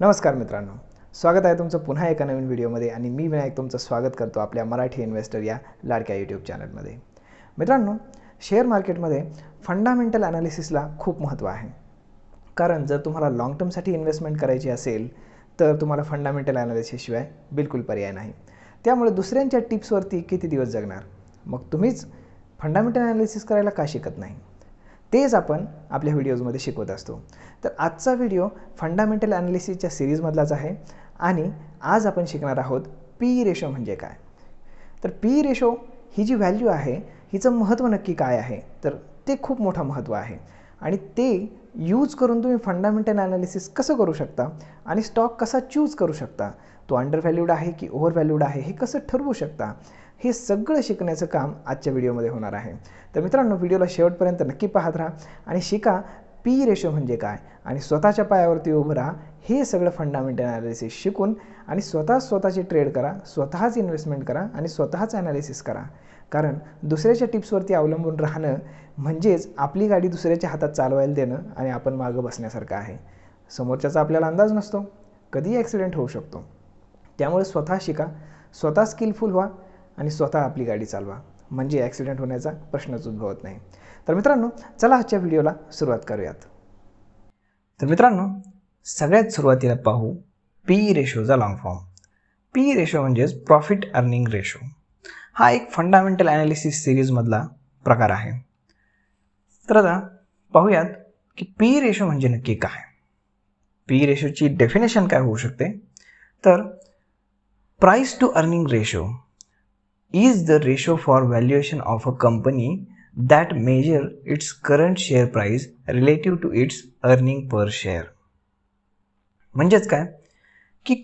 नमस्कार मित्रांनो, स्वागत आहे तुमचं पुन्हा एका नवीन व्हिडिओमध्ये आणि मी विनायक तुमचं स्वागत करतो आपल्या मराठी इन्व्हेस्टर या लाडक्या यूट्यूब चॅनलमध्ये. मित्रांनो, शेअर मार्केटमध्ये फंडामेंटल ॲनालिसिसला खूप महत्त्व आहे. कारण जर तुम्हाला लाँग टर्मसाठी इन्व्हेस्टमेंट करायची असेल तर तुम्हाला फंडामेंटल ॲनालिसिसशिवाय बिलकुल पर्याय नाही. त्यामुळे दुसऱ्यांच्या टिप्सवरती किती दिवस जगणार? मग तुम्हीच फंडामेंटल ॲनालिसिस करायला का शिकत नाही? तेच आपण आपल्या व्हिडिओजमध्ये शिकवत असतो. तर आजचा व्हिडिओ फंडामेंटल ॲनालिसिसच्या सिरीजमधलाच आहे आणि आज आपण शिकणार आहोत पी रेशो म्हणजे काय. तर पी रेशो ही जी व्हॅल्यू आहे हिचं महत्त्व नक्की काय आहे, तर ते खूप मोठं महत्त्व आहे आणि ते यूज करून तुम्ही फंडामेंटल ॲनालिसिस कसं करू शकता आणि स्टॉक कसा चूज करू शकता, तो अंडर व्हॅल्यूड आहे की ओव्हर व्हॅल्यूड आहे हे कसं ठरवू शकता, हे सगळं शिकण्याचं काम आजच्या व्हिडिओमध्ये होणार आहे. तर मित्रांनो, व्हिडिओला शेवटपर्यंत नक्की पाहत राहा आणि शिका पी रेशो म्हणजे काय आणि स्वतःच्या पायावरती उभं राहा. हे सगळं फंडामेंटल ॲनालिसिस शिकून आणि स्वतःची ट्रेड करा, स्वतःच इन्व्हेस्टमेंट करा आणि स्वतःच ॲनालिसिस करा. कारण दुसऱ्याच्या टिप्सवरती अवलंबून राहणं म्हणजेच आपली गाडी दुसऱ्याच्या हातात चालवायला देणं आणि आपण मागं बसण्यासारखं आहे. समोरच्याचा आपल्याला अंदाज नसतो, कधीही ॲक्सिडेंट होऊ शकतो. त्यामुळे स्वतः शिका, स्वतः स्किलफुल व्हा आणि स्वतः आपली गाडी चालवा, म्हणजे ॲक्सिडेंट होण्याचा प्रश्नच उद्भवत नाही. तर मित्रांनो, चला आजच्या व्हिडिओला सुरुवात करूयात. तर मित्रांनो, सगळ्यात सुरुवातीला पाहू पी रेशोचा लॉंग फॉर्म. पी रेशो म्हणजेच प्रॉफिट अर्निंग रेशो. हा एक फंडामेंटल ॲनालिसिस सिरीजमधला प्रकार आहे. तर आता पाहूयात की पी रेशो म्हणजे नक्की काय. पी रेशोची डेफिनेशन काय होऊ शकते, तर price to earning ratio is the ratio for valuation of a company that measure its current share price relative to its earning per share. म्हणजेच काय की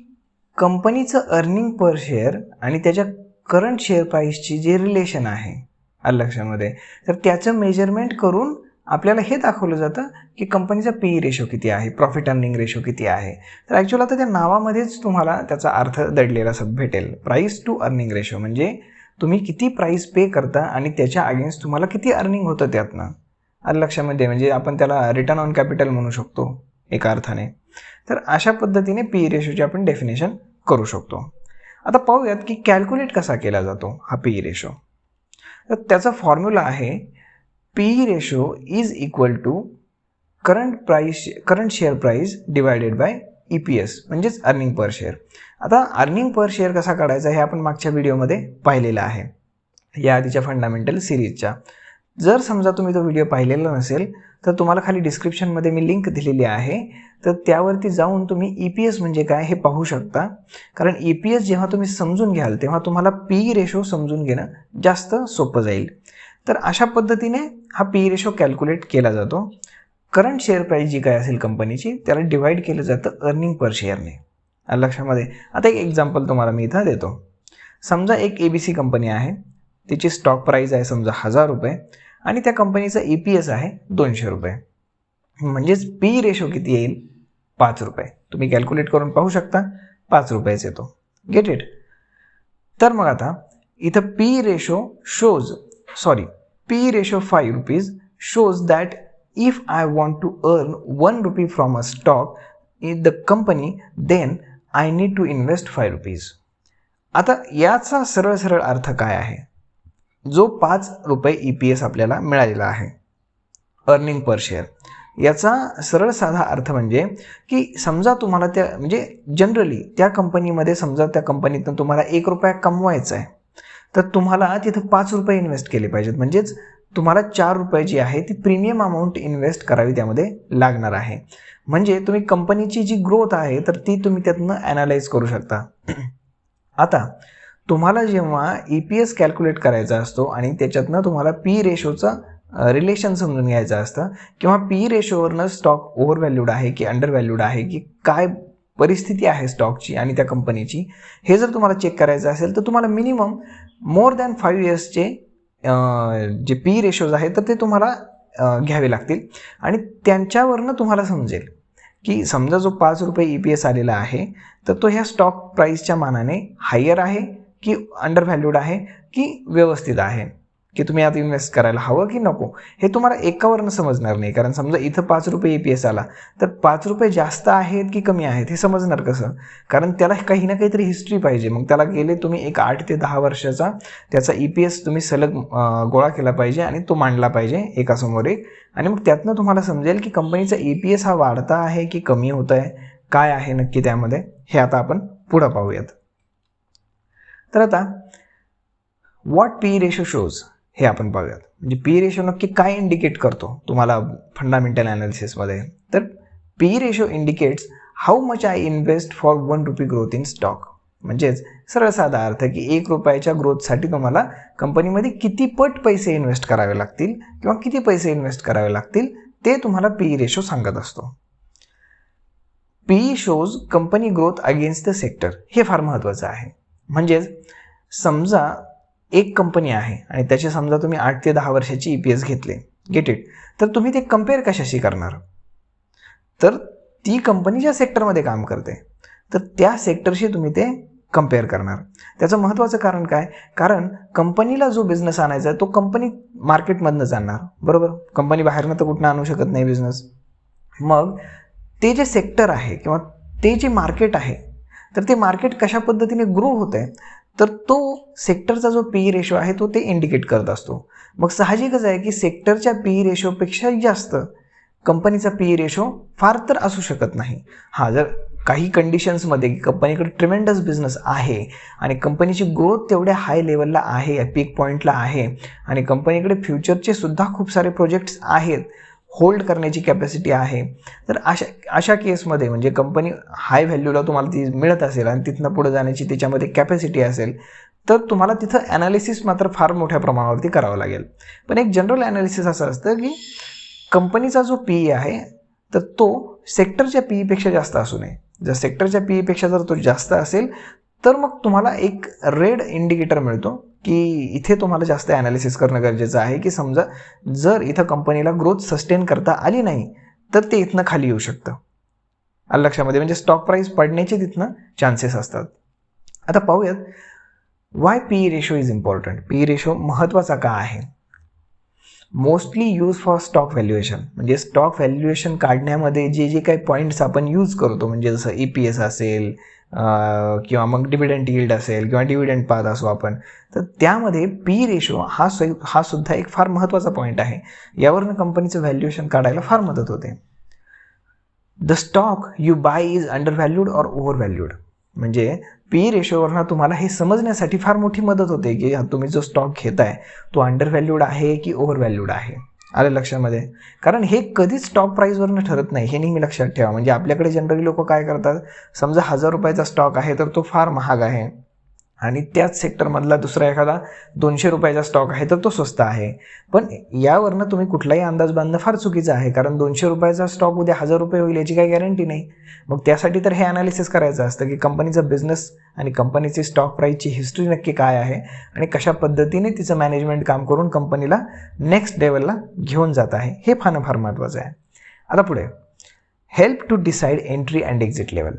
कंपनीचं अर्निंग पर शेअर आणि त्याच्या करंट शेअर प्राईसची जे रिलेशन आहे लक्षामध्ये, तर त्याचं मेजरमेंट करून आपल्याला हे दाखवलं जातं की कंपनीचा पी रेशो किती आहे, प्रॉफिट अर्निंग रेशो किती आहे. तर ॲक्च्युअली आता त्या नावामध्येच तुम्हाला त्याचा अर्थ दडलेला भेटेल. प्राईस टू अर्निंग रेशो म्हणजे तुम्ही किती प्राईस पे करता आणि त्याच्या अगेन्स्ट तुम्हाला किती अर्निंग होतं त्यातनं लक्षामध्ये, म्हणजे आपण त्याला रिटर्न ऑन कॅपिटल म्हणू शकतो एका अर्थाने. तर अशा पद्धतीने पी रेशोची आपण डेफिनेशन करू शकतो. आता पाहूयात की कॅल्क्युलेट कसा केला जातो हा पी रेशो. तर त्याचा फॉर्म्युला आहे P ratio is equal to current share price divided by EPS म्हणजेच अर्निंग पर शेअर. आता अर्निंग पर शेअर कसा काढायचा हे आपण मागच्या व्हिडिओमध्ये पाहिलेलं आहे या आधीच्या फंडामेंटल सिरीजच्या. जर समजा तुम्ही तो व्हिडिओ पाहिलेला नसेल तर तुम्हाला खाली डिस्क्रिप्शनमध्ये मी लिंक दिलेली आहे, तर त्यावरती जाऊन तुम्ही EPS म्हणजे काय हे पाहू शकता. कारण EPS जेव्हा तुम्ही समजून घ्याल तेव्हा तुम्हाला पी रेशो समजून घेणं जास्त सोपं जाईल. तर अशा पद्धतीने हा पी रेशो कॅल्क्युलेट केला जातो. करंट शेअर प्राईस जी काय असेल कंपनीची त्याला डिवाईड केलं जातं अर्निंग पर शेअरने लक्षामध्ये. आता एक एक्झाम्पल तुम्हाला मी इथं देतो. समजा एक ABC कंपनी आहे, तिची स्टॉक प्राईस आहे समजा 1000 रुपये आणि त्या कंपनीचा EPS आहे 200 रुपये. म्हणजेच पी रेशो किती येईल, 5 रुपये. तुम्ही कॅल्क्युलेट करून पाहू शकता, 5 रुपयेच येतो. Get it. तर मग आता इथं P ratio 5 rupees shows that if I want to earn 1 rupee from a stock in the company, then I need to invest 5 rupees. आता याचा सरळ अर्थ काय आहे, जो 5 रुपये EPS आपल्याला मिळालेला आहे अर्निंग पर शेअर, याचा सरळ साधा अर्थ म्हणजे की समजा तुम्हाला म्हणजे जनरली त्या कंपनीमध्ये समजा त्या कंपनीतून तुम्हाला 1 रुपया कमवायचा आहे, तर तुम्हाला तिथं 5 रुपये इन्व्हेस्ट केले पाहिजेत. म्हणजेच तुम्हाला 4 रुपये जी आहे ती प्रीमियम अमाऊंट इन्व्हेस्ट करावी त्यामध्ये लागणार आहे. म्हणजे तुम्ही कंपनीची जी ग्रोथ आहे तर ती तुम्ही त्यातनं ॲनालाइज करू शकता. आता तुम्हाला जेव्हा EPS कॅल्क्युलेट करायचा असतो आणि त्याच्यातनं तुम्हाला पी रेशोचं रिलेशन समजून घ्यायचं असतं किंवा पी रेशोवरनं स्टॉक ओव्हर व्हॅल्यूड आहे की अंडर व्हॅल्यूड आहे की काय परिस्थिती आहे स्टॉकची आणि त्या कंपनीची, हे जर तुम्हाला चेक करायचं असेल तर तुम्हाला minimum more than 5 इयर्सचे J P ratios आहेत तर ते तुम्हाला घ्यावे लागतील आणि त्यांच्यावरनं तुम्हाला समजेल की समजा जो 5 रुपये EPS आलेला आहे तर तो ह्या स्टॉक प्राईसच्या मानाने हायर आहे की अंडर व्हॅल्यूड आहे की व्यवस्थित आहे. की तुम्ही आता इन्व्हेस्ट करायला हवं की नको, हे तुम्हाला एकावरनं समजणार नाही. कारण समजा इथं 5 रुपये EPS आला तर 5 रुपये जास्त आहेत की कमी आहेत हे समजणार कसं? कारण त्याला काही ना काहीतरी हिस्ट्री पाहिजे. मग त्याला गेले तुम्ही एक 8 ते 10 वर्षाचा त्याचा EPS तुम्ही सलग गोळा केला पाहिजे आणि तो मांडला पाहिजे एकासमोर एक, आणि मग त्यातनं तुम्हाला समजेल की कंपनीचा EPS हा वाढता आहे की कमी होत आहे, काय आहे नक्की त्यामध्ये, हे आता आपण पुढं पाहूयात. तर आता व्हॉट PE रेशो शोज हे आपण पाहूयात. म्हणजे PE रेशो नक्की काय इंडिकेट करतो तुम्हाला फंडामेंटल ॲनालिसिसमध्ये. तर PE ratio indicates how much I invest for 1 RuPay growth in stock. म्हणजेच सरळ साधा अर्थ की 1 रुपयाच्या ग्रोथसाठी तुम्हाला कंपनीमध्ये किती पट पैसे इन्व्हेस्ट करावे लागतील किंवा किती पैसे इन्व्हेस्ट करावे लागतील ते तुम्हाला PE रेशो सांगत असतो. PE shows company growth against the sector. हे फार महत्त्वाचं आहे. म्हणजेच समजा एक कंपनी आहे आणि त्याचे समजा तुम्ही 8 ते 10 वर्षाची EPS घेतले, गेट इट. तर तुम्ही ते कम्पेअर कशाशी करणार? तर ती कंपनी ज्या सेक्टरमध्ये काम करते तर त्या सेक्टरशी तुम्ही ते कम्पेअर करणार. त्याचं महत्त्वाचं कारण काय? कारण कंपनीला जो बिझनेस आणायचा आहे तो कंपनी मार्केटमधनंच आणणार, बरोबर? कंपनी बाहेरनं तर कुठनं आणू शकत नाही बिझनेस. मग ते जे सेक्टर आहे किंवा ते जे मार्केट आहे तर ते मार्केट कशा पद्धतीने ग्रो होत आहे तर तो सेक्टरचा जो PE रेशो आहे तो ते इंडिकेट करत असतो. मग साहजिकच आहे की सेक्टरच्या PE रेशोपेक्षा जास्त कंपनीचा PE रेशो फार तर असू शकत नाही. हां, जर काही कंडिशन्समध्ये कंपनीकडे ट्रिमेंडस बिझनेस आहे आणि कंपनीची ग्रोथ तेवढ्या हाय लेवलला आहे, पीक पॉईंटला आहे आणि कंपनीकडे फ्युचरचे सुद्धा खूप सारे प्रोजेक्ट्स आहेत, होल्ड करण्याची कॅपॅसिटी आहे, तर अशा केसमध्ये म्हणजे कंपनी हाय व्हॅल्यूला तुम्हाला ती मिळत असेल आणि तिथनं पुढे जाण्याची त्याच्यामध्ये कॅपॅसिटी असेल तर तुम्हाला तिथं ॲनालिसिस मात्र फार मोठ्या प्रमाणावरती करावं लागेल. पण एक जनरल ॲनालिसिस असं असतं की कंपनीचा जो PE आहे तर तो सेक्टरच्या PEपेक्षा जास्त असू नये. जर सेक्टरच्या PEपेक्षा जर तो जास्त असेल तर मग तुम्हाला एक रेड इंडिकेटर मिळतो की इथे तुम्हाला जास्त ॲनालिसिस करणं गरजेचं आहे की समजा जर इथं कंपनीला ग्रोथ सस्टेन करता आली नाही तर ते इथनं खाली येऊ शकतं. आलं लक्षामध्ये? म्हणजे स्टॉक प्राईस पडण्याचे तिथनं चान्सेस असतात. आता पाहूयात Y PE ratio is important. PE ratio महत्त्वाचा का आहे? Mostly use for stock valuation. म्हणजे स्टॉक व्हॅल्युएशन काढण्यामध्ये जे जे काही पॉईंट्स आपण यूज करतो म्हणजे जसं EPS असेल किंवा मग डिव्हिडंड यील्ड असेल किंवा डिव्हिडंड पाथ असो आपण, तर त्यामध्ये PE रेशो हा सुद्धा एक फार महत्त्वाचा पॉईंट आहे. यावरनं कंपनीचं व्हॅल्युएशन काढायला फार मदत होते. The stock you buy is undervalued or overvalued. म्हणजे PE रेशोवरनं तुम्हाला हे समजण्यासाठी फार मोठी मदत होते की तुम्ही जो स्टॉक घेताय तो अंडर व्हॅल्यूड आहे की ओव्हर व्हॅल्यूड आहे. आलं लक्षामध्ये? कारण हे कधीच स्टॉक प्राईसवरनं ठरत नाही, हे नेहमी लक्षात ठेवा. म्हणजे आपल्याकडे जनरली लोक काय करतात, समजा 1000 रुपयाचा स्टॉक आहे तर तो फार महाग आहे आणि त्याच सेक्टरमधला दुसरा एखादा 200 रुपयाचा स्टॉक आहे तर तो स्वस्त आहे. पण यावरनं तुम्ही कुठलाही अंदाज बांधणं फार चुकीचं आहे. कारण 200 रुपयाचा स्टॉक उद्या 1000 रुपये होईल याची काही गॅरंटी नाही. मग त्यासाठी तर हे ॲनालिसिस करायचं असतं की कंपनीचा बिझनेस आणि कंपनीची स्टॉक प्राईसची हिस्ट्री नक्की काय आहे आणि कशा पद्धतीने तिचं मॅनेजमेंट काम करून कंपनीला नेक्स्ट लेवलला घेऊन जात आहे, हे फार महत्त्वाचं आहे. आता पुढे help to decide entry and exit level.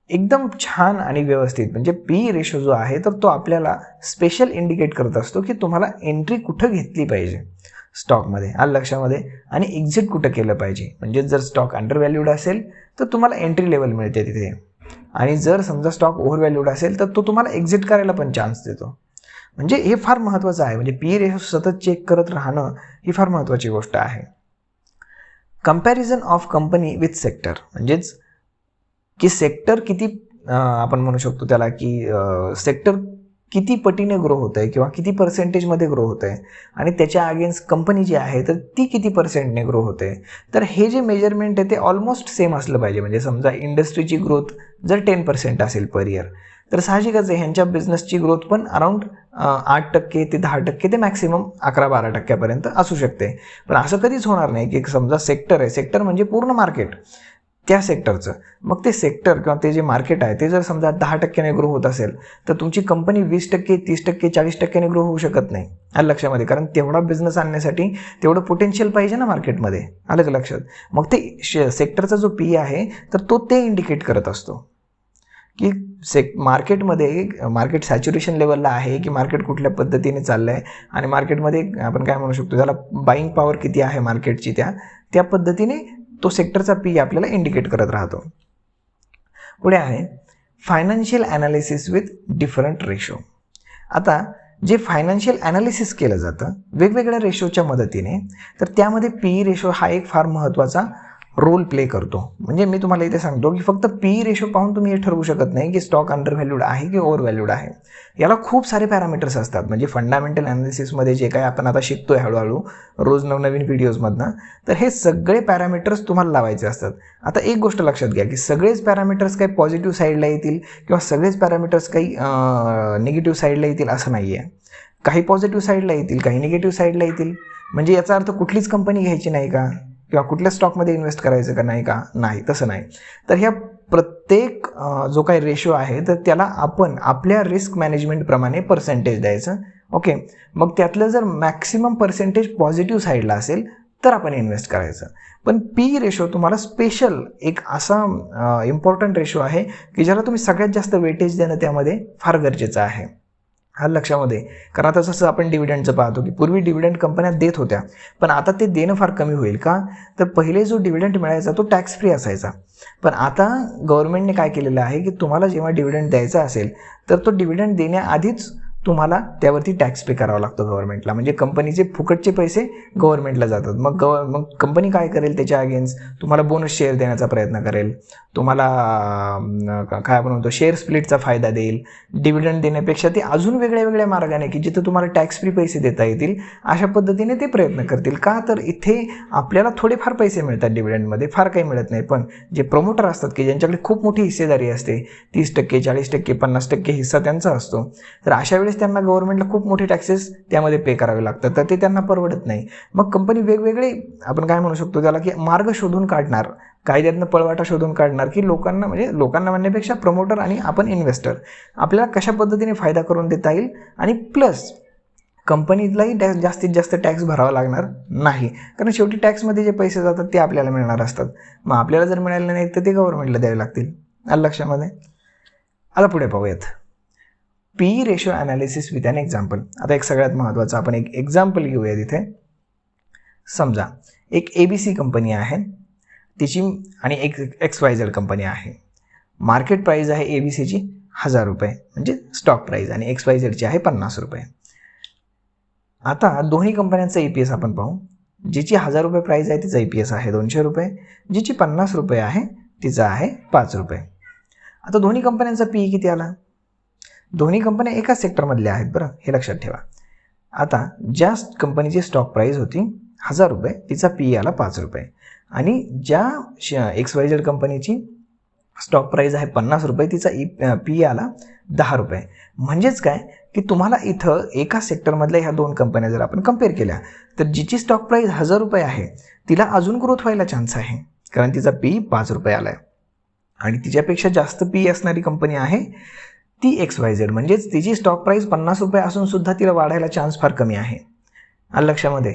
एकदम छान आणि व्यवस्थित म्हणजे PE रेशो जो आहे तर तो आपल्याला स्पेशल इंडिकेट करत असतो की तुम्हाला एंट्री कुठं घेतली पाहिजे स्टॉकमध्ये, आलं लक्षामध्ये, आणि एक्झिट कुठं केलं पाहिजे. म्हणजे जर स्टॉक अंडर व्हॅल्यूड असेल तर तुम्हाला एंट्री लेवल मिळते तिथे, आणि जर समजा स्टॉक ओव्हर व्हॅल्यूड असेल तर तो तुम्हाला एक्झिट करायला पण चान्स देतो. म्हणजे हे फार महत्त्वाचं आहे. म्हणजे PE रेशो सतत चेक करत राहणं ही फार महत्त्वाची गोष्ट आहे. Comparison of company with sector. म्हणजेच की सेक्टर किती आपण म्हणू शकतो त्याला की सेक्टर किती पटीने ग्रो होत आहे किंवा किती पर्सेंटेजमध्ये ग्रो होत आहे आणि त्याच्या अगेन्स्ट कंपनी जी आहे तर ती किती पर्सेंटने ग्रो होते. तर हे जे मेजरमेंट आहे ते ऑलमोस्ट सेम असलं पाहिजे. म्हणजे समजा इंडस्ट्रीची ग्रोथ जर 10% असेल पर इयर तर साहजिकच आहे ह्यांच्या बिझनेसची ग्रोथ पण अराउंड 8% ते 10% ते मॅक्सिमम 11-12% असू शकते. पण असं कधीच होणार नाही की समजा सेक्टर आहे, सेक्टर म्हणजे पूर्ण मार्केट, त्या सेक्टरचं, मग ते सेक्टर किंवा ते जे मार्केट आहे ते जर समजा 10% ग्रो होत असेल तर तुमची कंपनी 20%, 30%, 40% ग्रो होऊ शकत नाही, आलं लक्षामध्ये. कारण तेवढा बिझनेस आणण्यासाठी तेवढं पोटेन्शियल पाहिजे ना मार्केटमध्ये, आलं का लक्षात. मग ते सेक्टरचा जो PE आहे तर तो ते इंडिकेट करत असतो की मार्केट सॅच्युरेशन लेवलला आहे की मार्केट कुठल्या पद्धतीने चाललं आहे आणि मार्केटमध्ये आपण काय म्हणू शकतो त्याला बाईंग पॉवर किती आहे मार्केटची त्या पद्धतीने तो सेक्टरचा पी आपल्याला इंडिकेट करत राहतो. पुढे आहे financial analysis with different ratio. आता जे फायनान्शियल ॲनालिसिस केलं जातं वेगवेगळ्या रेशोच्या मदतीने, तर त्यामध्ये पी रेशो हा एक फार महत्त्वाचा रोल प्ले करतो. म्हणजे मी तुम्हाला इथे सांगतो की फक्त पी रेशो पाहून तुम्ही हे ठरवू शकत नाही की स्टॉक अंडर व्हॅल्यूड आहे की ओव्हर व्हॅल्यूड आहे. याला खूप सारे पॅरामीटर्स असतात. म्हणजे फंडामेंटल ॲनालिसिसमध्ये जे काय आपण आता शिकतोय हळूहळू रोज नवनवीन व्हिडिओजमधनं, तर हे सगळे पॅरामीटर्स तुम्हाला लावायचे असतात. आता एक गोष्ट लक्षात घ्या की सगळेच पॅरामीटर्स काही पॉझिटिव्ह साईडला येतील किंवा सगळेच पॅरामीटर्स काही निगेटिव्ह साईडला येतील असं नाही आहे. काही पॉझिटिव्ह साईडला येतील, काही निगेटिव्ह साईडला येतील. म्हणजे याचा अर्थ कुठलीच कंपनी घ्यायची नाही का किंवा कुठल्या स्टॉकमध्ये इन्व्हेस्ट करायचं का नाही का? नाही, तसं नाही. तर ह्या प्रत्येक जो काही रेशो आहे तर त्याला आपण आपल्या रिस्क मॅनेजमेंटप्रमाणे पर्सेंटेज द्यायचं. ओके, मग त्यातलं जर मॅक्सिमम पर्सेंटेज पॉझिटिव्ह साईडला असेल तर आपण इन्व्हेस्ट करायचं. पण पी रेशो तुम्हाला स्पेशल एक असा इम्पॉर्टंट रेशो आहे की ज्याला तुम्ही सगळ्यात जास्त वेटेज देणं त्यामध्ये फार गरजेचं आहे. हा लक्षामध्ये, कारण आता जसं आपण डिव्हिडंडचं पाहतो की पूर्वी डिव्हिडंड कंपन्या देत होत्या, पण आता ते देणं फार कमी होईल का? तर पहिले जो डिव्हिडंड मिळायचा तो टॅक्स फ्री असायचा. पण आता गव्हर्नमेंटने काय केलेलं आहे की तुम्हाला जेव्हा डिव्हिडंड द्यायचा असेल तर तो डिव्हिडंड देण्याआधीच तुम्हाला त्यावरती टॅक्स पे करावा लागतो गव्हर्नमेंटला. म्हणजे कंपनीचे फुकटचे पैसे गव्हर्नमेंटला जातात. मग कंपनी काय करेल त्याच्या अगेन्स्ट तुम्हाला बोनस शेअर देण्याचा प्रयत्न करेल, तुम्हाला काय आपण म्हणतो शेअर स्प्लिटचा फायदा देईल. डिव्हिडंड देण्यापेक्षा ते अजून वेगळ्या मार्गाने की जिथं तुम्हाला टॅक्स फ्री पैसे देता येतील अशा पद्धतीने ते प्रयत्न करतील. का? तर इथे आपल्याला थोडेफार पैसे मिळतात डिव्हिडंडमध्ये, फार काही मिळत नाही. पण जे प्रमोटर असतात की ज्यांच्याकडे खूप मोठी हिस्सेदारी असते, 30%, 40%, 50% हिस्सा त्यांचा असतो, तर अशा वेळेस त्यांना गव्हर्नमेंटला खूप मोठे टॅक्सेस त्यामध्ये पे करावे लागतात. तर ते त्यांना परवडत नाही. मग कंपनी वेगवेगळे आपण काय म्हणू शकतो त्याला की मार्ग शोधून काढणार, कायद्यातनं पळवाटा शोधून काढणार की लोकांना म्हणण्यापेक्षा प्रमोटर आणि आपण इन्व्हेस्टर आपल्याला कशा पद्धतीने फायदा करून देता येईल आणि प्लस कंपनीलाही जास्तीत जास्त टॅक्स भरावा लागणार नाही. कारण शेवटी टॅक्समध्ये जे पैसे जातात ते आपल्याला मिळणार असतात. मग आपल्याला जर मिळाले नाही तर ते गव्हर्नमेंटला द्यावे लागतील. आलं लक्षामध्ये? आता पुढे पाहूयात P ratio analysis with an example. आता एक सगळ्यात महत्त्वाचं आपण एक एक्झाम्पल घेऊया. तिथे समजा एक ABC कंपनी आहे तिची आणि एक XYZ कंपनी आहे. मार्केट प्राईज आहे ABCची 1000 रुपये म्हणजे स्टॉक प्राईज आणि XYZची आहे 50 रुपये. आता दोन्ही कंपन्यांचा EPS आपण पाहू. जिची 1000 रुपये प्राईज आहे तिचा EPS आहे 200 रुपये, जिची 50 रुपये आहे तिचा आहे 5 रुपये. आता दोन्ही कंपन्यांचा PE किती आला? दोन्ही कंपन्या एकाच सेक्टरमधल्या आहेत बरं, हे लक्षात ठेवा. आता ज्या कंपनीची स्टॉक प्राईज होती 1000 रुपये तिचा PE आला 5 रुपये आणि ज्या XYZ कंपनीची स्टॉक प्राईज आहे 50 रुपये तिचा PE आला 10 रुपये. म्हणजेच काय की तुम्हाला इथं एका सेक्टरमधल्या ह्या दोन कंपन्या जर आपण कम्पेअर केल्या तर जिची स्टॉक प्राईज 1000 रुपये आहे तिला अजून ग्रोथ व्हायला चान्स आहे, कारण तिचा PE 5 रुपये आला आहे. आणि तिच्यापेक्षा जास्त PE असणारी कंपनी आहे ती XYZ, म्हणजेच तिची स्टॉक प्राईज 50 रुपये असून सुद्धा तिला वाढायला चान्स फार कमी आहे. आलं लक्षामध्ये?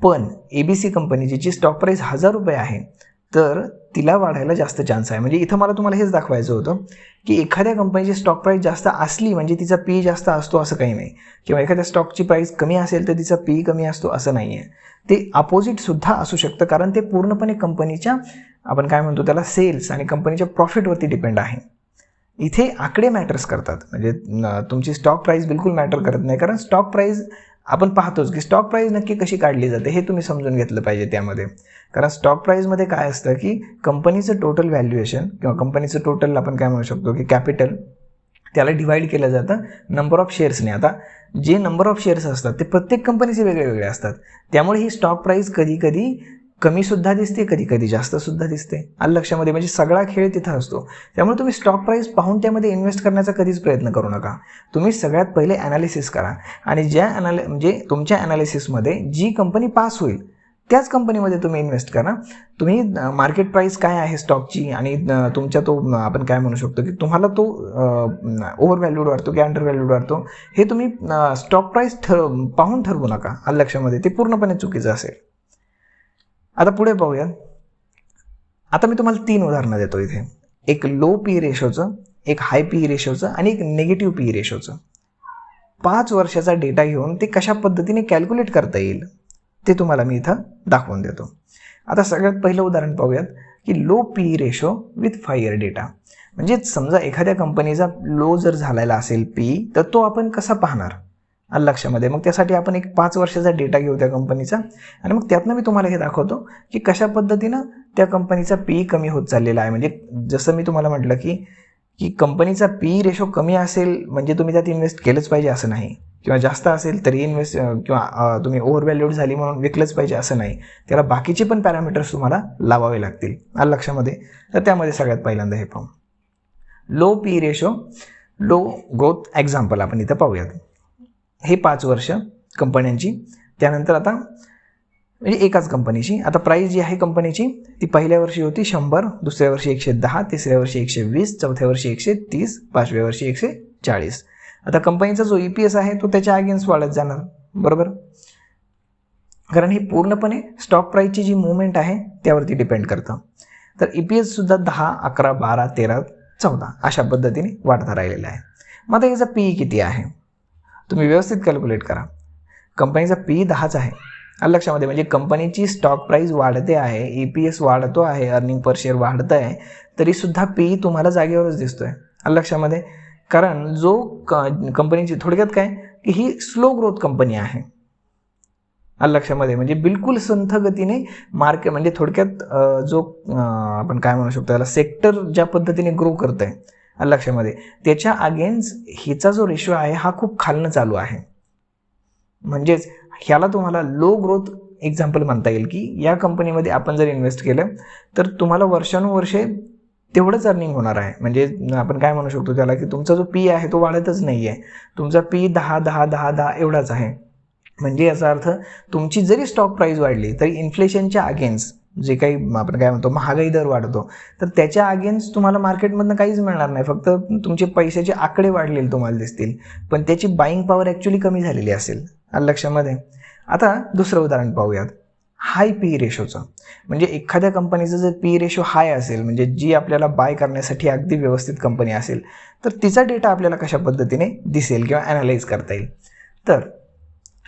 पण ABC कंपनी जिची स्टॉक प्राईज 1000 रुपये आहे तर तिला वाढायला जास्त चान्स आहे. म्हणजे इथं मला तुम्हाला हेच दाखवायचं होतं की एखाद्या कंपनीची स्टॉक प्राईज जास्त असली म्हणजे तिचा PE जास्त असतो असं काही नाही, किंवा एखाद्या स्टॉकची प्राईस कमी असेल तर तिचा PE कमी असतो असं नाही आहे. ते अपोजिटसुद्धा असू शकतं, कारण ते पूर्णपणे कंपनीच्या आपण काय म्हणतो त्याला सेल्स आणि कंपनीच्या प्रॉफिटवरती डिपेंड आहे. इथे आकडे मॅटर्स करतात. म्हणजे तुमची स्टॉक प्राईस बिलकुल मॅटर करत नाही, कारण स्टॉक प्राईज आपण पाहतोच की स्टॉक प्राईज नक्की कशी काढली जाते हे तुम्ही समजून घेतलं पाहिजे त्यामध्ये. कारण स्टॉक प्राईजमध्ये काय असतं की कंपनीचं टोटल व्हॅल्युएशन किंवा कंपनीचं टोटल आपण काय म्हणू शकतो की कॅपिटल त्याला डिवाईड केलं जातं नंबर ऑफ शेअर्सने. आता जे नंबर ऑफ शेअर्स असतात ते प्रत्येक कंपनीचे वेगळे असतात, त्यामुळे ही स्टॉक प्राईज कधी कधी कमीसुद्धा दिसते, कधी कधी जास्तसुद्धा दिसते. आलं लक्षामध्ये? म्हणजे सगळा खेळ तिथं असतो. त्यामुळे तुम्ही स्टॉक प्राईस पाहून त्यामध्ये इन्व्हेस्ट करण्याचा कधीच प्रयत्न करू नका. तुम्ही सगळ्यात पहिले ॲनालिसिस करा आणि म्हणजे तुमच्या ॲनालिसिसमध्ये जी कंपनी पास होईल त्याच कंपनीमध्ये तुम्ही इन्व्हेस्ट करा. तुम्ही मार्केट प्राईस काय आहे स्टॉकची आणि तुमच्या तो आपण काय म्हणू शकतो की तुम्हाला तो ओव्हर व्हॅल्यूड वाटतो की अंडर व्हॅल्यूड वाटतो हे तुम्ही स्टॉक प्राईस पाहून ठरवू नका. आलं लक्षामध्ये? ते पूर्णपणे चुकीचं असेल. आता पुढे पाहूया. आता मी तुम्हाला 3 उदाहरणं देतो इथे. एक लो पी रेशोचं, एक हाय पी रेशोचं आणि एक निगेटिव्ह पी रेशोचं. 5 वर्षाचा डेटा घेऊन ते कशा पद्धतीने कॅल्क्युलेट करता येईल ते तुम्हाला मी इथं दाखवून देतो. आता सगळ्यात पहिलं उदाहरण पाहूयात की low P ratio with 5 year data. म्हणजे समजा एखाद्या कंपनीचा लो जर झालेला असेल पी, तर तो आपण कसा पाहणार लक्षामध्ये. मग त्यासाठी आपण एक 5 वर्षाचा डेटा घेऊ त्या कंपनीचा आणि मग त्यातनं मी तुम्हाला हे दाखवतो की कशा पद्धतीनं त्या कंपनीचा पी कमी होत चाललेला आहे. म्हणजे जसं मी तुम्हाला म्हटलं की कंपनीचा पी रेशो कमी असेल म्हणजे तुम्ही त्यात इन्व्हेस्ट केलंच पाहिजे असं नाही, किंवा जास्त असेल तरी इन्व्हेस्ट किंवा तुम्ही ओव्हरव्हॅल्यूड झाली म्हणून विकलंच पाहिजे असं नाही. त्याला बाकीचे पण पॅरामीटर्स तुम्हाला लावावे लागतील लक्षामध्ये. तर त्यामध्ये सगळ्यात पहिल्यांदा हे पाहू low P ratio low growth example आपण इथं पाहूयात. हे 5 वर्ष कंपन्यांची. त्यानंतर आता म्हणजे एकाच कंपनीची आता प्राईस जी आहे कंपनीची ती पहिल्या वर्षी होती 100, दुसऱ्या वर्षी 110, तिसऱ्या वर्षी 120, चौथ्या वर्षी 130, 5व्या वर्षी 140. आता कंपनीचा जो EPS आहे तो त्याच्या अगेन्स्ट वाढत जाणार, बरोबर, कारण ही पूर्णपणे स्टॉक प्राईसची जी मुवमेंट आहे त्यावरती डिपेंड करतं. तर EPS सुद्धा 10, 11, 12, 13, 14 अशा पद्धतीने वाढता राहिलेला आहे. मग आता याचा PE किती आहे तुम्ही व्यवस्थित कॅल्क्युलेट करा. कंपनीचा PE 10च आहे लक्षामध्ये. म्हणजे कंपनीची स्टॉक प्राईस वाढते आहे, EPS वाढतो आहे, अर्निंग पर शेअर वाढतं आहे, तरीसुद्धा PE तुम्हाला जागेवरच दिसतोय लक्षामध्ये. कारण जो कंपनीची थोडक्यात काय की ही स्लो ग्रोथ कंपनी आहे लक्षामध्ये. म्हणजे बिलकुल संथ गतीने मार्केट म्हणजे थोडक्यात जो आपण काय म्हणू शकतो त्याला सेक्टर ज्या पद्धतीने ग्रो करत आहे लक्षामध्ये, त्याच्या अगेन्स्ट हिचा जो रेशो आहे हा खूप खालनं चालू आहे. म्हणजेच ह्याला तुम्हाला लो ग्रोथ एक्झाम्पल म्हणता येईल की या कंपनीमध्ये आपण जर इन्व्हेस्ट केलं तर तुम्हाला वर्षानुवर्षे तेवढंच अर्निंग होणार आहे. म्हणजे आपण काय म्हणू शकतो त्याला की तुमचा जो पी आहे तो वाढतच नाही आहे. तुमचा पी 10, 10, 10, 10 एवढाच आहे. म्हणजे याचा अर्थ तुमची जरी स्टॉक प्राईस वाढली तरी इन्फ्लेशनच्या अगेन्स्ट जे काही आपण काय म्हणतो महागाई दर वाढतो तर त्याच्या अगेन्स्ट तुम्हाला मार्केटमधनं काहीच मिळणार नाही. फक्त तुमचे पैशाचे आकडे वाढलेले तुम्हाला दिसतील, पण त्याची बाईंग पॉवर ॲक्च्युली कमी झालेली असेल लक्षामध्ये. आता दुसरं उदाहरण पाहूयात हाय पी रेशोचं. म्हणजे एखाद्या कंपनीचं जर पी रेशो हाय असेल म्हणजे जी आपल्याला बाय करण्यासाठी अगदी व्यवस्थित कंपनी असेल तर तिचा डेटा आपल्याला कशा पद्धतीने दिसेल किंवा ॲनालाइज करता येईल. तर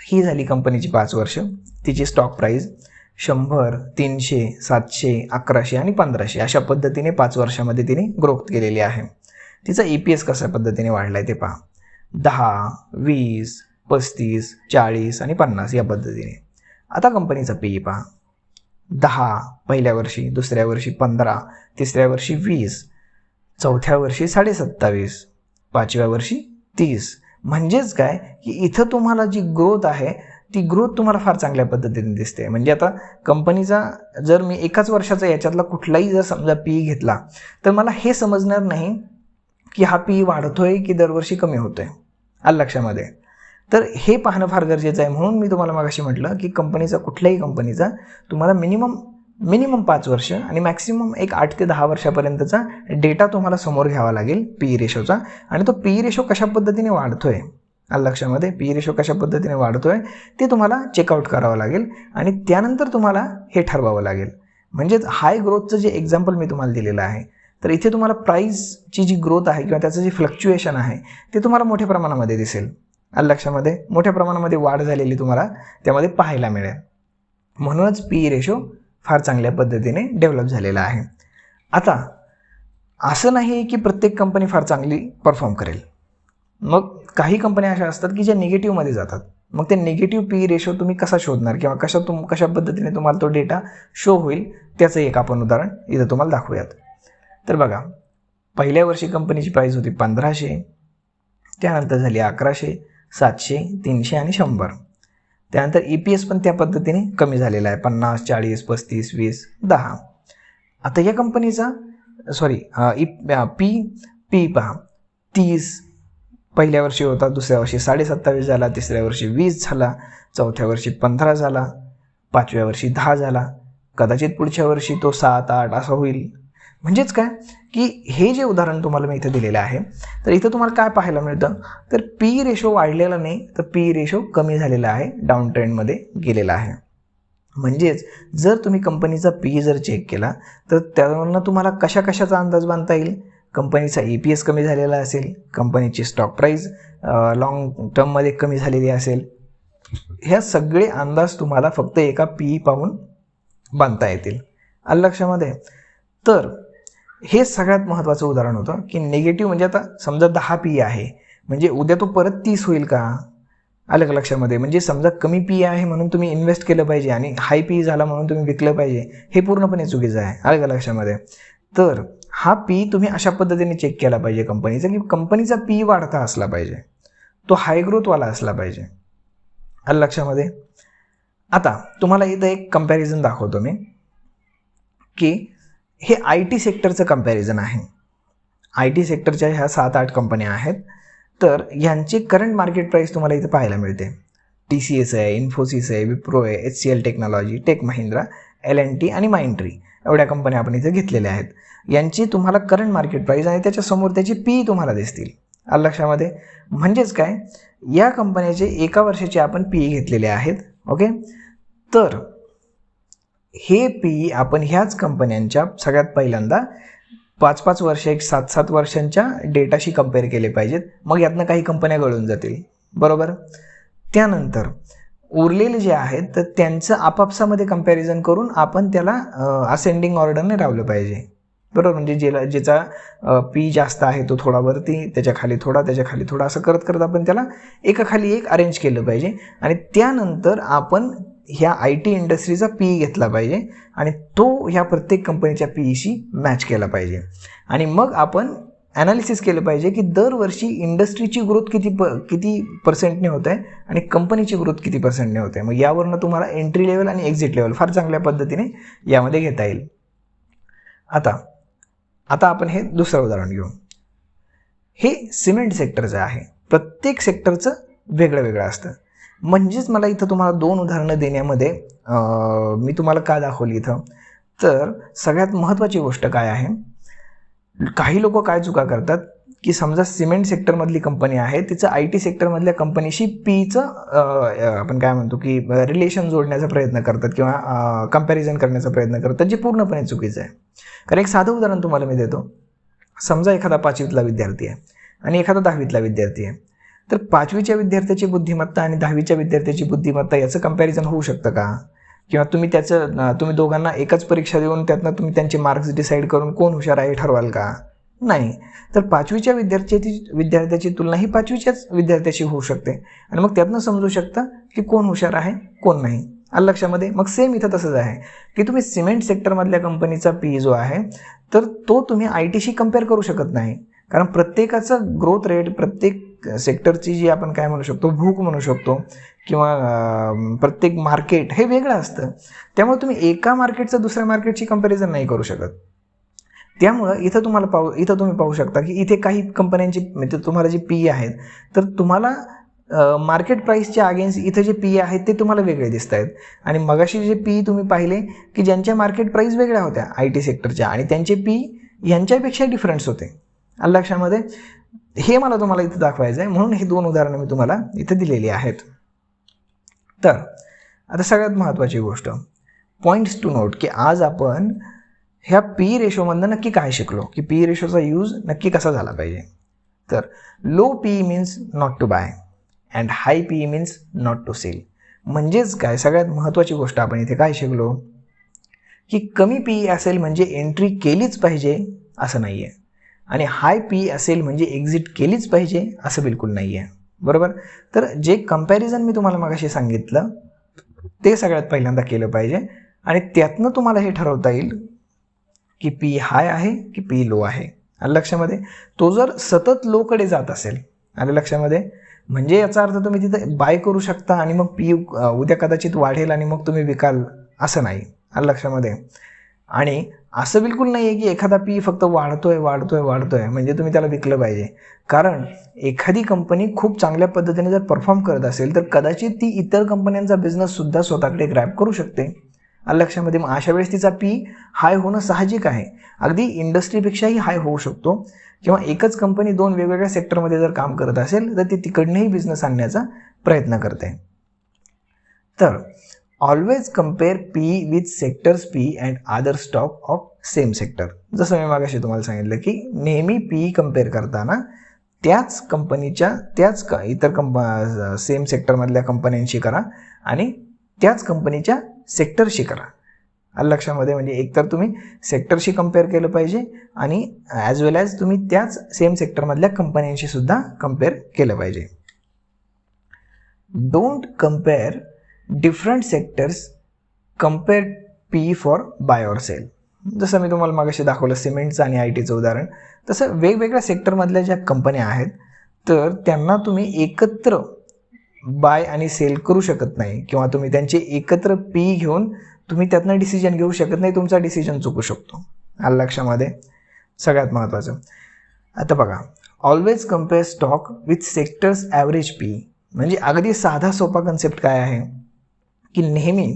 ही झाली कंपनीची 5 वर्ष. तिची स्टॉक प्राईस 100, 300, 700, 1100 आणि 1500 अशा पद्धतीने 5 वर्षामध्ये तिने ग्रोथ केलेली आहे. तिचा EPS कशा पद्धतीने वाढला आहे ते पहा. 10, 20, 35, 40 आणि 50 या पद्धतीने. आता कंपनीचा PE पहा. 10 पहिल्या वर्षी, दुसऱ्या वर्षी 15, तिसऱ्या वर्षी 20, चौथ्या वर्षी 27.5, 5व्या वर्षी 30. म्हणजेच काय की इथं तुम्हाला जी ग्रोथ आहे ती ग्रोथ तुम्हाला फार चांगल्या पद्धतीने दिसते. म्हणजे आता कंपनीचा जर मी एकाच वर्षाचा याच्यातला कुठलाही जर समजा PE घेतला तर मला हे समजणार नाही की हा PE वाढतोय की दरवर्षी कमी होतोय लक्षामध्ये. तर हे पाहणं फार गरजेचं आहे. म्हणून मी तुम्हाला मगाशी म्हटलं की कुठल्याही कंपनीचा तुम्हाला मिनिमम 5 वर्ष आणि मॅक्सिमम एक 8 ते 10 वर्षापर्यंतचा डेटा तुम्हाला समोर घ्यावा लागेल PE रेशोचा. आणि तो PE रेशो कशा पद्धतीने वाढतोय लक्षामध्ये, PE रेशो कशा पद्धतीने वाढतोय ते तुम्हाला चेकआउट करावं लागेल आणि त्यानंतर तुम्हाला हे ठरवावं लागेल. म्हणजेच हाय ग्रोथचं जे एक्झाम्पल मी तुम्हाला दिलेलं आहे तर इथे तुम्हाला प्राईसची जी ग्रोथ आहे किंवा त्याचं जे फ्लक्च्युएशन आहे ते तुम्हाला मोठ्या प्रमाणामध्ये दिसेल लक्षामध्ये. मोठ्या प्रमाणामध्ये वाढ झालेली तुम्हाला त्यामध्ये पाहायला मिळेल. म्हणूनच PE रेशो फार चांगल्या पद्धतीने डेव्हलप झालेला आहे. आता असं नाही की प्रत्येक कंपनी फार चांगली परफॉर्म करेल. मग काही कंपन्या अशा असतात की ज्या निगेटिव्हमध्ये जातात. मग ते निगेटिव्ह PE रेशो तुम्ही कसा शोधणार किंवा कशा पद्धतीने तुम्हाला तो डेटा शो होईल त्याचं एक आपण उदाहरण इथं तुम्हाला दाखवूयात. तर बघा पहिल्या वर्षी कंपनीची प्राईस होती 1500, त्यानंतर झाली 1100, 700, 300 आणि 100. त्यानंतर EPS पण त्या पद्धतीने कमी झालेला आहे 50, 40, 35, 20, 10. आता या कंपनीचा पी पहा 30 पहिल्या वर्षी होता, दुसऱ्या वर्षी 27.5 झाला, तिसऱ्या वर्षी 20 झाला, चौथ्या वर्षी 15 झाला, 5व्या वर्षी 10 झाला, कदाचित पुढच्या वर्षी तो 7, 8 असा होईल. म्हणजेच काय की हे जे उदाहरण तुम्हाला मी इथं दिलेलं आहे तर इथं तुम्हाला काय पाहायला मिळतं तर PE रेशो वाढलेला नाही तर PE रेशो कमी झालेला आहे, डाऊन ट्रेंडमध्ये गेलेला आहे. म्हणजेच जर तुम्ही कंपनीचा PE जर चेक केला तर त्यावरनं तुम्हाला कशाचा अंदाज बांधता येईल कंपनीचा EPS कमी झालेला असेल, कंपनीची स्टॉक प्राईस लॉंग टर्ममध्ये कमी झालेली असेल, ह्या सगळे अंदाज तुम्हाला फक्त एका PE पाहून बांधता येतील. आलं लक्षामध्ये? तर हे सगळ्यात महत्त्वाचं उदाहरण होतं की निगेटिव्ह म्हणजे आता समजा 10 PE आहे म्हणजे उद्या तो परत 30 होईल का? आलं का लक्षामध्ये? म्हणजे समजा कमी PE आहे म्हणून तुम्ही इन्व्हेस्ट केलं पाहिजे आणि हाय PE झाला म्हणून तुम्ही विकलं पाहिजे, हे पूर्णपणे चुकीचं आहे. आलं का लक्षामध्ये? तर हा PE तुम्ही अशा पद्धतीने चेक केला पाहिजे कंपनीचा की कंपनीचा PE वाढता असला पाहिजे, तो हाय ग्रोथवाला असला पाहिजे. आलं लक्षामध्ये? आता तुम्हाला इथं एक कंपॅरिझन दाखवतो मी की हे IT सेक्टरचं कंपॅरिझन आहे. IT सेक्टरच्या ह्या 7-8 कंपन्या आहेत. तर ह्यांची करंट मार्केट प्राईस तुम्हाला इथे पाहायला मिळते. TCS आहे, इन्फोसिस आहे, विप्रो आहे, HCL technology, take Mahindra, L&T आणि माइंडट्री एवढ्या कंपन्या आपण इथे घेतलेल्या आहेत. यांची तुम्हाला करंट मार्केट प्राईस आणि त्याच्यासमोर त्याची PE तुम्हाला दिसतील. आलं लक्षामध्ये? म्हणजेच काय, या कंपन्याचे एका वर्षाचे आपण PE घेतलेले आहेत. ओके, तर हे PE आपण ह्याच कंपन्यांच्या सगळ्यात पहिल्यांदा 5-5 वर्ष, 7-7 वर्षांच्या डेटाशी कंपेअर केले पाहिजेत. मग यातनं काही कंपन्या गळून जातील, बरोबर. त्यानंतर उरलेले जे आहेत तर त्यांचं आपापसामध्ये कंपॅरिझन करून आपण त्याला असेंडिंग ऑर्डरने लावलं पाहिजे, बरोबर. म्हणजे ज्याचा PE जास्त आहे तो थोडा वरती, त्याच्या खाली थोडा, त्याच्या खाली थोडा, असं करत करत आपण त्याला एकाखाली एक अरेंज केलं पाहिजे. आणि त्यानंतर आपण ह्या IT इंडस्ट्रीचा PE घेतला पाहिजे आणि तो ह्या प्रत्येक कंपनीच्या PEशी मॅच केला पाहिजे. आणि मग आपण ॲनालिसिस केलं पाहिजे की दरवर्षी इंडस्ट्रीची ग्रोथ किती पर्सेंटने होत आहे आणि कंपनीची ग्रोथ किती पर्सेंटने होते. मग यावरनं तुम्हाला एंट्री लेवल आणि एक्झिट लेवल फार चांगल्या पद्धतीने यामध्ये घेता येईल. आता आपण हे दुसरं उदाहरण घेऊ. हे सिमेंट सेक्टरचं आहे. प्रत्येक सेक्टरचं वेगळं वेगळं असतं. म्हणजेच मला इथं तुम्हाला 2 उदाहरणं देण्यामध्ये मी तुम्हाला का दाखवली इथं, तर सगळ्यात महत्त्वाची गोष्ट काय आहे, काही लोक काय चुका करतात की समजा सिमेंट सेक्टरमधली कंपनी आहे, तिचं IT सेक्टरमधल्या कंपनीशी PEचं आपण काय म्हणतो की रिलेशन जोडण्याचा प्रयत्न करतात किंवा कंपॅरिझन करण्याचा प्रयत्न करतात, जे पूर्णपणे चुकीचं आहे. कारण एक साधं उदाहरण तुम्हाला मी देतो. समजा एखादा 5वीतला विद्यार्थी आहे आणि एखादा 10वीतला विद्यार्थी आहे. तर 5वीच्या विद्यार्थ्याची बुद्धिमत्ता आणि 10वीच्या विद्यार्थ्याची बुद्धिमत्ता याचं कंपॅरिझन होऊ शकतं का? किंवा तुम्ही दोघांना एकच परीक्षा देऊन त्यातनं तुम्ही त्यांचे मार्क्स डिसाईड करून कोण हुशार आहे ठरवाल का? नाही. तर 5वीच्या विद्यार्थ्याची तुलना ही 5वीच्याच विद्यार्थ्याशी होऊ शकते आणि मग त्यातनं समजू शकतं की कोण हुशार आहे, कोण नाही. आलं लक्षामध्ये? मग सेम इथं तसंच आहे की तुम्ही सिमेंट सेक्टरमधल्या कंपनीचा PE जो आहे तर तो तुम्ही ITशी कंपेअर करू शकत नाही. कारण प्रत्येकाचा ग्रोथ रेट, प्रत्येक सेक्टरची जी आपण काय म्हणू शकतो, भूक म्हणू शकतो किंवा प्रत्येक मार्केट हे वेगळं असतं. त्यामुळे तुम्ही एका मार्केटचं दुसऱ्या मार्केटची कंपॅरिझन नाही करू शकत. त्यामुळं इथं तुम्ही पाहू शकता की इथे काही कंपन्यांची म्हणजे तुम्हाला जी PE आहेत तर तुम्हाला मार्केट प्राईसच्या अगेन्स्ट इथं जे PE आहेत ते तुम्हाला वेगळे दिसत आहेत. आणि मगाशी जे PE तुम्ही पाहिले की ज्यांच्या मार्केट प्राईस वेगळ्या होत्या IT सेक्टरच्या आणि त्यांचे PE यांच्यापेक्षा डिफरन्स होते. आलं लक्षामध्ये? हे मला तुम्हाला इथं दाखवायचं आहे, म्हणून हे 2 उदाहरणं मी तुम्हाला इथं दिलेली आहेत. तर आता सगळ्यात महत्त्वाची गोष्ट, पॉईंट्स टू नोट, की आज आपण ह्या PE रेशोमधनं नक्की काय शिकलो, की PE रेशोचा यूज नक्की कसा झाला पाहिजे. तर low PE means not to buy and high PE means not to sell. म्हणजेच काय, सगळ्यात महत्त्वाची गोष्ट आपण इथे काय शिकलो की कमी PE असेल म्हणजे एंट्री केलीच पाहिजे असं नाही आहे आणि हाय PE असेल म्हणजे एक्झिट केलीच पाहिजे असं बिलकुल नाही आहे, बरोबर. तर जे कंपॅरिझन मी तुम्हाला मगाशी सांगितलं ते सगळ्यात पहिल्यांदा केलं पाहिजे आणि त्यातनं तुम्हाला हे ठरवता येईल की PE हाय आहे की PE लो आहे. आलं लक्षामध्ये? तो जर सतत लोकडे जात असेल, आलं लक्षामध्ये, म्हणजे याचा अर्थ तुम्ही तिथं बाय करू शकता आणि मग PE उद्या कदाचित वाढेल आणि मग तुम्ही विकाल असं नाही. आलं लक्षामध्ये? आणि असं बिलकुल नाही आहे की एखादा PE फक्त वाढतोय म्हणजे तुम्ही त्याला विकलं पाहिजे. कारण एखादी कंपनी खूप चांगल्या पद्धतीने जर परफॉर्म करत असेल तर कदाचित ती इतर कंपन्यांचा बिझनेससुद्धा स्वतःकडे ग्रॅब करू शकते. आलं लक्षामध्ये? मग अशा वेळेस तिचा PE हाय होणं साहजिक आहे. अगदी इंडस्ट्रीपेक्षाही हाय होऊ शकतो किंवा एकच कंपनी 2 वेगवेगळ्या सेक्टरमध्ये जर काम करत असेल तर ती तिकडनंही बिझनेस आणण्याचा प्रयत्न करते. तर always compare P with sectors P and other stock of same sector. जसं मी मागाशी तुम्हाला सांगितलं की नेहमी पी कम्पेअर करताना त्याच कंपनीच्या इतर सेम सेक्टरमधल्या कंपन्यांशी करा आणि त्याच कंपनीच्या सेक्टरशी करा. आलं लक्षामध्ये. म्हणजे एकतर तुम्ही सेक्टरशी कम्पेअर केलं पाहिजे आणि ॲज वेल ॲज तुम्ही त्याच सेम सेक्टरमधल्या कंपन्यांशी सुद्धा कम्पेअर केलं पाहिजे. Don't compare different sectors, compare P for buy or sell. जसं मी तुम्हाला मागाशी दाखवलं सिमेंटचं आणि आय टीचं उदाहरण, तसं वेगवेगळ्या सेक्टरमधल्या ज्या कंपन्या आहेत तर त्यांना तुम्ही एकत्र बाय आणि सेल करू शकत नाही किंवा तुम्ही त्यांचे एकत्र पी घेऊन तुम्ही त्यातनं डिसिजन घेऊ शकत नाही. तुमचा डिसिजन चुकू शकतो. आलं लक्षामध्ये. सगळ्यात महत्त्वाचं आता बघा, always compare stock with sectors average P. म्हणजे अगदी साधा सोपा कन्सेप्ट काय आहे की नेहमी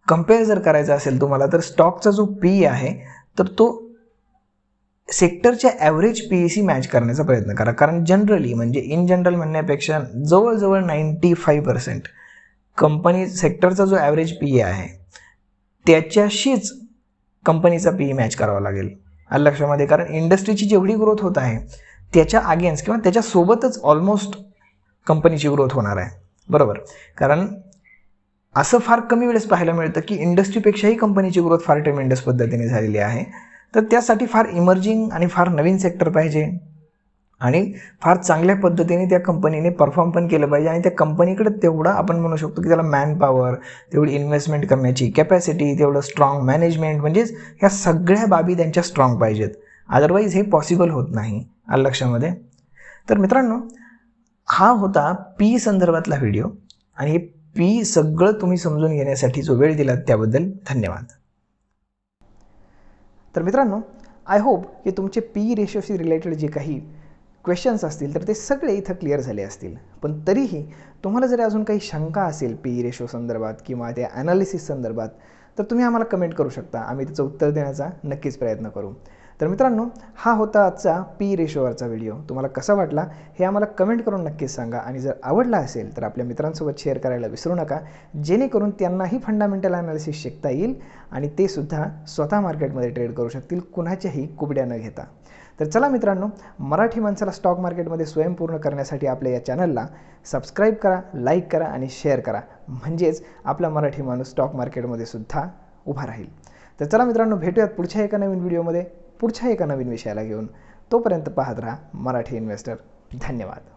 कम्पेअर जर करायचा असेल तुम्हाला तर स्टॉकचा जो पी आहे तर तो सेक्टरच्या ॲव्हरेज पीशी मॅच करण्याचा प्रयत्न करा. कारण जनरली म्हणजे इन जनरल म्हणण्यापेक्षा जवळजवळ 95% कंपनी सेक्टरचा जो ॲव्हरेज पी आहे त्याच्याशीच कंपनीचा पी मॅच करावा लागेल. आलं लक्षामध्ये. कारण इंडस्ट्रीची जेवढी ग्रोथ होत आहे त्याच्या अगेन्स्ट किंवा त्याच्यासोबतच ऑलमोस्ट कंपनीची ग्रोथ होणार आहे. बरोबर. कारण असं फार कमी वेळेस पाहायला मिळतं की इंडस्ट्रीपेक्षाही कंपनीची ग्रोथ फार ट्रेमेंडस पद्धतीने झालेली आहे. तर त्यासाठी फार इमर्जिंग आणि फार नवीन सेक्टर पाहिजे आणि फार चांगल्या पद्धतीने त्या कंपनीने परफॉर्म पण केलं पाहिजे आणि त्या कंपनीकडे तेवढं आपण म्हणू शकतो की त्याला मॅन पॉवर, तेवढी इन्व्हेस्टमेंट करण्याची कॅपॅसिटी, तेवढं स्ट्रॉंग मॅनेजमेंट, म्हणजेच ह्या सगळ्या बाबी त्यांच्या स्ट्रॉंग पाहिजेत. अदरवाईज हे पॉसिबल होत नाही. आलं लक्षामध्ये. तर मित्रांनो, हा होता पी संदर्भातला व्हिडिओ आणि हे पी सगळं तुम्ही समजून घेण्यासाठी जो वेळ दिलात त्याबद्दल धन्यवाद. तर मित्रांनो, आय होप की तुमचे पी रेशोशी रिलेटेड जे काही क्वेश्चन्स असतील तर ते सगळे इथं क्लिअर झाले असतील. पण तरीही तुम्हाला जर अजून काही शंका असेल पी रेशो संदर्भात किंवा त्या ॲनालिसिस संदर्भात तर तुम्ही आम्हाला कमेंट करू शकता. आम्ही त्याचं उत्तर देण्याचा नक्कीच प्रयत्न करू. तर मित्रांनो, हा होता आजचा पी रेशोवरचा व्हिडिओ. तुम्हाला कसा वाटला हे आम्हाला कमेंट करून नक्कीच सांगा आणि जर आवडला असेल तर आपल्या मित्रांसोबत शेअर करायला विसरू नका, जेणेकरून त्यांनाही फंडामेंटल ॲनालिसिस शिकता येईल आणि ते सुद्धा स्वतः मार्केटमध्ये ट्रेड करू शकतील, कुणाच्याही कुबड्या न घेता. तर चला मित्रांनो, मराठी माणसाला स्टॉक मार्केटमध्ये स्वयंपूर्ण करण्यासाठी आपल्या या चॅनलला सबस्क्राईब करा, लाईक करा आणि शेअर करा. म्हणजेच आपला मराठी माणूस स्टॉक मार्केटमध्ये सुद्धा उभा राहील. तर चला मित्रांनो, भेटूयात पुढच्या एका नवीन व्हिडिओमध्ये पुढच्या एका नवीन विषयाला घेऊन. तोपर्यंत पाहत राहा मराठी इन्व्हेस्टर. धन्यवाद.